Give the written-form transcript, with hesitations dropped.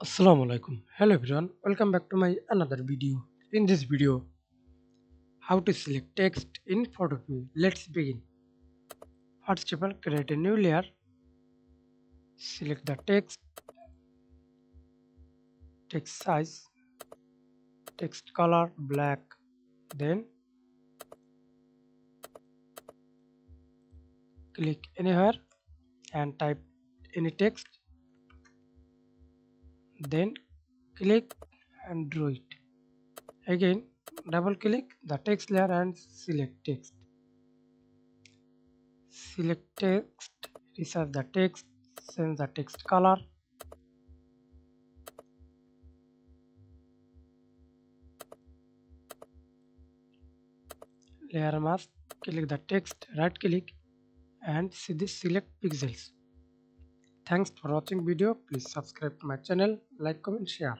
Assalamu alaikum. Hello everyone. Welcome back to my another video. In this video, how to select text in photopea. Let's begin. First of all, create a new layer. Select the text size, text color black. Then click anywhere and type any text. Then click and draw it. Again, double click the text layer and select text. Select text, resize the text, change the text color. Layer mask, click the text, right click and see this select pixels. Thanks for watching video. Please subscribe to my channel, like, comment, share.